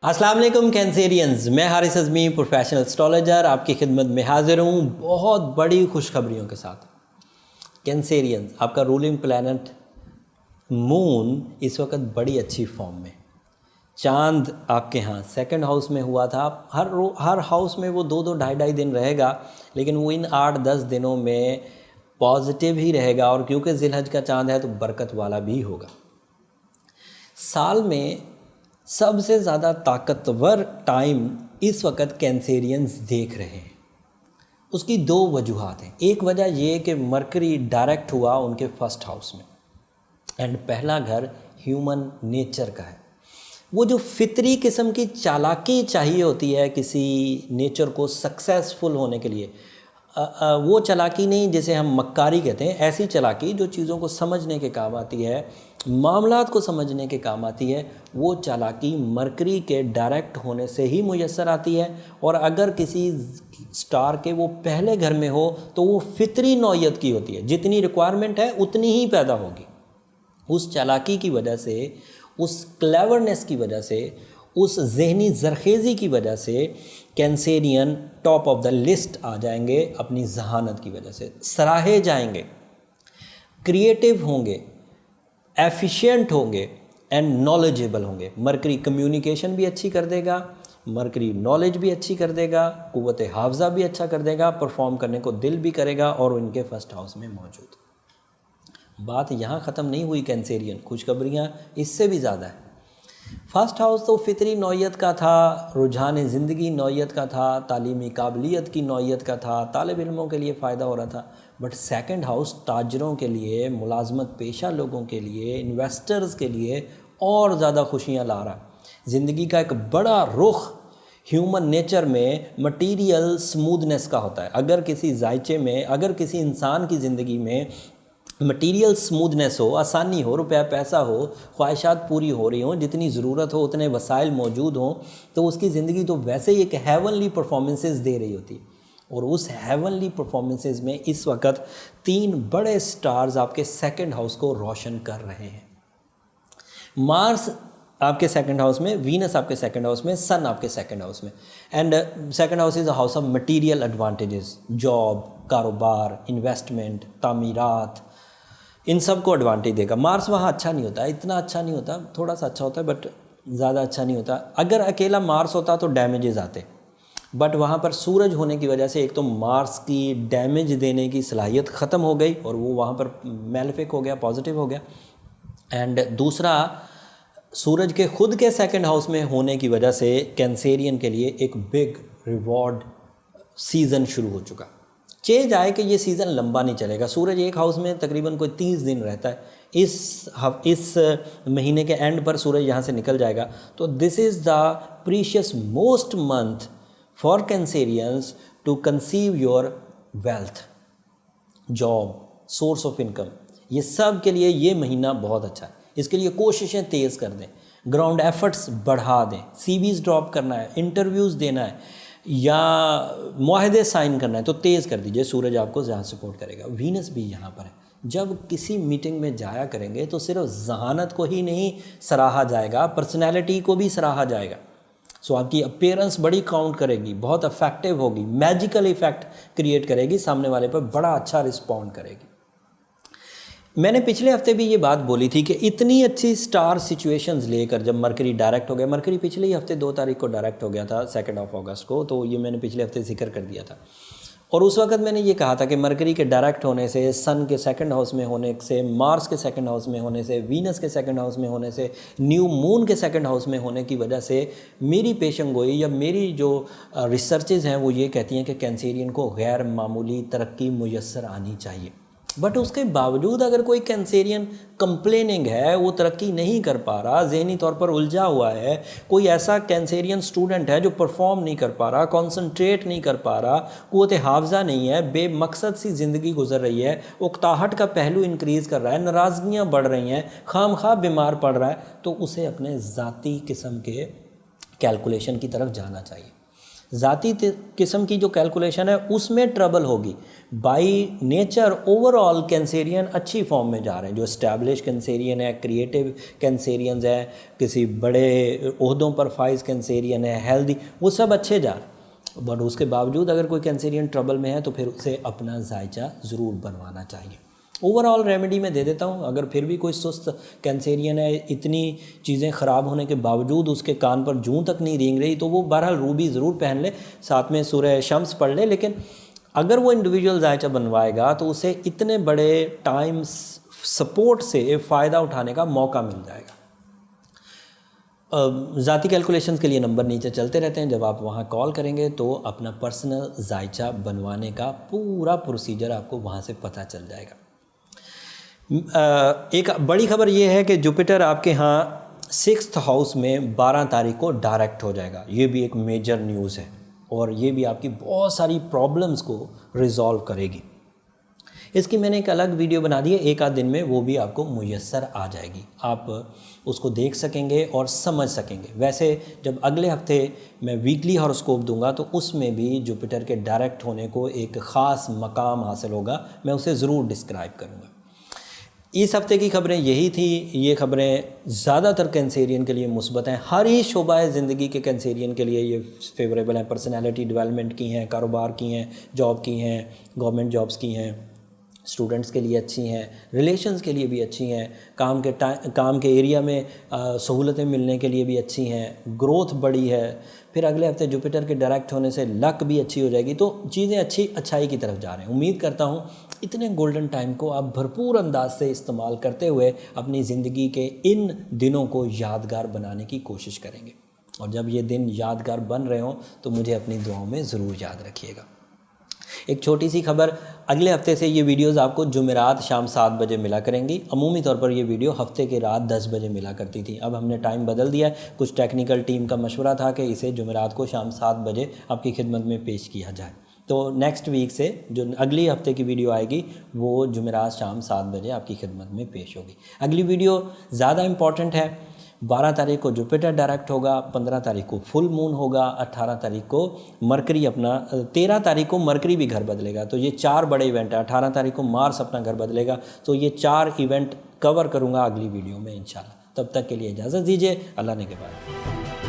अस्सलाम वालेकुम कैंसेरियंस, मैं हारिस अज़मी प्रोफेशनल एस्ट्रोलॉजर आपकी खिदमत में हाजिर हूँ बहुत बड़ी खुशखबरियों के साथ। कैंसेरियंस, आपका रूलिंग प्लैनेट मून इस वक्त बड़ी अच्छी फॉर्म में। चांद आपके यहाँ सेकंड हाउस में हुआ था। हर हाउस में वो 2-2 ढाई दिन रहेगा, लेकिन वो इन 8-10 दिनों में पॉजिटिव ही रहेगा। और क्योंकि ज़िलहज का चांद है तो बरकत वाला भी होगा। साल में सबसे ज़्यादा ताकतवर टाइम इस वक्त कैंसेरियंस देख रहे हैं। उसकी 2 वजूहात हैं। एक वजह ये कि मरकरी डायरेक्ट हुआ उनके फर्स्ट हाउस में, एंड पहला घर ह्यूमन नेचर का है। वो जो फितरी किस्म की चालाकी चाहिए होती है किसी नेचर को सक्सेसफुल होने के लिए, वो चालाकी नहीं जिसे हम मक्कारी कहते हैं, ऐसी चालाकी जो चीज़ों को समझने के काम आती है, मामलात को समझने के काम आती है, वो चालाकी मरकरी के डायरेक्ट होने से ही मुयस्सर आती है। और अगर किसी स्टार के वो पहले घर में हो तो वो फितरी नौयत की होती है, जितनी रिक्वायरमेंट है उतनी ही पैदा होगी। उस चालाकी की वजह से, उस क्लेवरनेस की वजह से, उस जहनी जरखेज़ी की वजह से Cancerians top of the list आ जाएंगे। अपनी जहानत की वजह से सराहे जाएंगे, क्रिएटिव होंगे, एफिशिएंट होंगे एंड नॉलेजेबल होंगे। मरकरी कम्युनिकेशन भी अच्छी कर देगा, मरकरी नॉलेज भी अच्छी कर देगा, कुव्वत हाफजा भी अच्छा कर देगा, परफॉर्म करने को दिल भी करेगा, और इनके फर्स्ट हाउस में मौजूद। बात यहाँ ख़त्म नहीं हुई कैंसेरियन, खुशखबरियाँ इससे भी ज़्यादा है। फर्स्ट हाउस तो फितरी नौयत का था, रुझान ज़िंदगी नौयत का था, तालीमी काबिलियत की नौयत का था, तालिब इल्मों के लिए फ़ायदा हो रहा था। बट सेकंड हाउस ताजरों के लिए, मुलाजमत पेशा लोगों के लिए, इन्वेस्टर्स के लिए और ज़्यादा खुशियाँ ला रहा। ज़िंदगी का एक बड़ा रुख ह्यूमन नेचर में मटीरियल स्मूथनेस का होता है। अगर किसी जायचे में, अगर किसी इंसान की ज़िंदगी में मटीरियल स्मूथनेस हो, आसानी हो, रुपया पैसा हो, ख्वाहिशात पूरी हो रही हों, जितनी ज़रूरत हो उतने वसाइल मौजूद हों, तो उसकी ज़िंदगी तो वैसे ही एक हेवनली परफॉर्मेंसेस दे रही होती है। और उस हेवनली परफॉर्मेंसेस में इस वक्त 3 बड़े स्टार्स आपके सेकंड हाउस को रोशन कर रहे हैं। मार्स आपके सेकंड हाउस में, वीनस आपके सेकंड हाउस में, सन आपके सेकंड हाउस में। And second house is a house of material advantages, job, कारोबार, इन्वेस्टमेंट, तामीरात, इन सब को एडवांटेज देगा। मार्स वहाँ अच्छा नहीं होता, इतना अच्छा नहीं होता, थोड़ा सा अच्छा होता है बट ज़्यादा अच्छा नहीं होता। अगर अकेला मार्स होता तो डैमेजेस आते, बट वहाँ पर सूरज होने की वजह से एक तो मार्स की डैमेज देने की सलाहियत ख़त्म हो गई और वो वहाँ पर मेलेफिक हो गया, पॉजिटिव हो गया। एंड दूसरा, सूरज के खुद के सेकंड हाउस में होने की वजह से कैंसेरियन के लिए एक बिग रिवॉर्ड सीज़न शुरू हो चुका। चेंज आए कि ये सीज़न लंबा नहीं चलेगा। सूरज एक हाउस में तकरीबन कोई 30 दिन रहता है। इस महीने के एंड पर सूरज यहाँ से निकल जाएगा। तो this is the precious most month for Cancerians to conceive your wealth, job, source of income, ये सब के लिए ये महीना बहुत अच्छा है। इसके लिए कोशिशें तेज़ कर दें, ग्राउंड एफर्ट्स बढ़ा दें, सीवीज़ ड्रॉप करना है, इंटरव्यूज़ देना है या मुआहदे साइन करना है तो तेज़ कर दीजिए। सूरज आपको ज़्यादा सपोर्ट करेगा। वीनस भी यहाँ पर है। जब किसी मीटिंग में जाया करेंगे तो सिर्फ जहानत को ही नहीं सराहा जाएगा, पर्सनैलिटी को भी सराहा जाएगा। सो आपकी अपीयरेंस बड़ी काउंट करेगी, बहुत इफेक्टिव होगी, मैजिकल इफेक्ट क्रिएट करेगी, सामने वाले पर बड़ा अच्छा रिस्पॉन्ड करेगी। मैंने पिछले हफ्ते भी ये बात बोली थी कि इतनी अच्छी स्टार सिचुएशंस लेकर जब मरकरी डायरेक्ट हो गया, मरकरी पिछले ही हफ्ते 2 तारीख को डायरेक्ट हो गया था, 2 अगस्त को, तो ये मैंने पिछले हफ्ते जिक्र कर दिया था। और उस वक्त मैंने ये कहा था कि मरकरी के डायरेक्ट होने से, सन के सेकंड हाउस में होने से, मार्स के सेकंड हाउस में होने से, वीनस के सेकंड हाउस में होने से, न्यू मून के सेकंड हाउस में होने की वजह से मेरी पेशंगोई या मेरी जो रिसर्चेज़ हैं वो ये कहती हैं कि कैंसेरियन को गैर मामूली तरक्की मुयस्सर आनी चाहिए। बट उसके बावजूद अगर कोई कैंसेरियन कंप्लेनिंग है, वो तरक्की नहीं कर पा रहा, जहनी तौर पर उलझा हुआ है, कोई ऐसा कैंसेरियन स्टूडेंट है जो परफॉर्म नहीं कर पा रहा, कंसंट्रेट नहीं कर पा रहा, कुव्वत हाफजा नहीं है, बेमकसद सी ज़िंदगी गुजर रही है, उकताहट का पहलू इंक्रीज़ कर रहा है, नाराज़गियाँ बढ़ रही हैं, खामखा बीमार पड़ रहा है, तो उसे अपने ज़ाती किस्म के कैलकुलेशन की तरफ जाना चाहिए। ज़ाती किस्म की जो कैलकुलेशन है उसमें ट्रबल होगी। बाई नेचर ओवरऑल कैंसेरियन अच्छी फॉर्म में जा रहे हैं, जो इस्टेब्लिश कैंसेरियन है, क्रिएटिव कैंसेरियंस है, किसी बड़े ओहदों पर फाइज कैंसेरियन है, हेल्दी, वो सब अच्छे जा रहे हैं। बट उसके बावजूद अगर कोई कैंसेरियन ट्रबल में है तो फिर उसे अपना जायचा ज़रूर बनवाना चाहिए। ओवरऑल रेमेडी मैं दे देता हूँ। अगर फिर भी कोई सुस्त कैंसेरियन है, इतनी चीज़ें ख़राब होने के बावजूद उसके कान पर जूं तक नहीं रेंग रही, तो वो बहरहाल रूबी ज़रूर पहन ले, साथ में सूरह शम्स पढ़ ले। लेकिन अगर वो इंडिविजुअल जायचा बनवाएगा तो उसे इतने बड़े टाइम सपोर्ट से फ़ायदा उठाने का मौका मिल जाएगा। ज़ाती कैलकुलेशन के लिए नंबर नीचे चलते रहते हैं, जब आप वहाँ कॉल करेंगे तो अपना पर्सनल जायचा बनवाने का पूरा प्रोसीजर आपको वहाँ से पता चल जाएगा। एक बड़ी खबर ये है कि जुपिटर आपके यहाँ 6th हाउस में 12 तारीख को डायरेक्ट हो जाएगा। ये भी एक मेजर न्यूज़ है और ये भी आपकी बहुत सारी प्रॉब्लम्स को रिजॉल्व करेगी। इसकी मैंने एक अलग वीडियो बना दी है, एक आध दिन में वो भी आपको मुयस्सर आ जाएगी, आप उसको देख सकेंगे और समझ सकेंगे। वैसे जब अगले हफ्ते मैं वीकली हॉरोस्कोप दूंगा तो उसमें भी जुपिटर के डायरेक्ट होने को एक ख़ास मकाम हासिल होगा, मैं उसे ज़रूर डिस्क्राइब करूँगा। इस हफ्ते की खबरें यही थी। ये खबरें ज़्यादातर कैंसेरियन के लिए मुस्बत हैं, हर ही शोबा ज़िंदगी के कैंसेरियन के लिए ये फेवरेबल हैं। पर्सनालिटी डेवलपमेंट की हैं, कारोबार की हैं, जॉब की हैं, गवर्नमेंट जॉब्स की हैं, स्टूडेंट्स के लिए अच्छी हैं, रिलेशंस के लिए भी अच्छी हैं, काम के एरिया में सहूलतें मिलने के लिए भी अच्छी हैं, ग्रोथ बड़ी है। फिर अगले हफ्ते जुपिटर के डायरेक्ट होने से लक भी अच्छी हो जाएगी, तो चीज़ें अच्छाई की तरफ जा रहे हैं। उम्मीद करता हूँ इतने गोल्डन टाइम को आप भरपूर अंदाज से इस्तेमाल करते हुए अपनी ज़िंदगी के इन दिनों को यादगार बनाने की कोशिश करेंगे। और जब ये दिन यादगार बन रहे हों तो मुझे अपनी दुआओं में ज़रूर याद रखिएगा। एक छोटी सी खबर, अगले हफ्ते से ये वीडियोस आपको जुमेरात शाम 7 बजे मिला करेंगी। अमूमी तौर पर ये वीडियो हफ्ते की रात 10 बजे मिला करती थी, अब हमने टाइम बदल दिया है। कुछ टेक्निकल टीम का मशवरा था कि इसे जुमेरात को शाम 7 बजे आपकी खिदमत में पेश किया जाए। तो नेक्स्ट वीक से जो अगली हफ्ते की वीडियो आएगी वो जुमेरात शाम 7 बजे आपकी खिदमत में पेश होगी। अगली वीडियो ज़्यादा इम्पॉर्टेंट है। 12 तारीख को जुपिटर डायरेक्ट होगा, 15 तारीख को फुल मून होगा, 18 तारीख को मरकरी 13 तारीख को मरकरी भी घर बदलेगा। तो ये 4 बड़े इवेंट है। 18 तारीख को मार्स अपना घर बदलेगा। तो ये 4 इवेंट कवर करूँगा अगली वीडियो में इंशाल्लाह। तब तक के लिए इजाज़त दीजिए, अल्लाह ने के बाद।